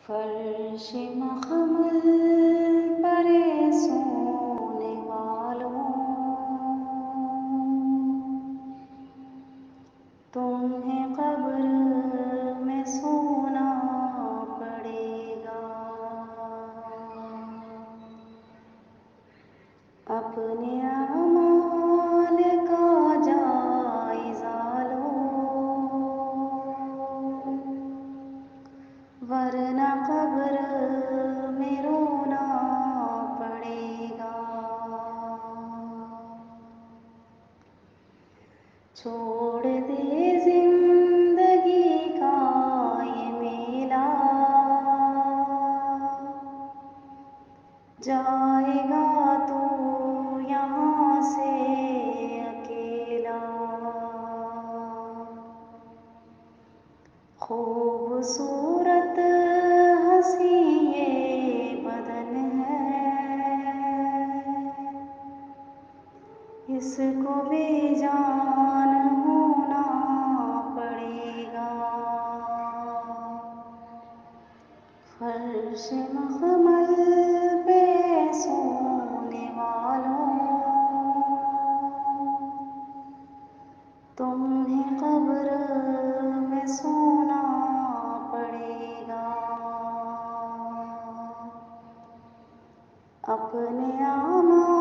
فرش مخمل پر سونے والوں، تمہیں قبر میں سونا پڑے گا۔ اپنے اعمال کا جائزہ لو، ورنہ قبر میں رونا پڑے گا۔ چھوڑ دے زندگی کا یہ میلہ، جائے گا تو یہاں سے اکیلا۔ خوبصورت ہنسی یہ بدن ہے، اس کو بے جان ہونا پڑے گا۔ فرش مخمل پہ سونے والوں، تمہیں قبر میں سونا پڑے گا۔ اپنے اعمال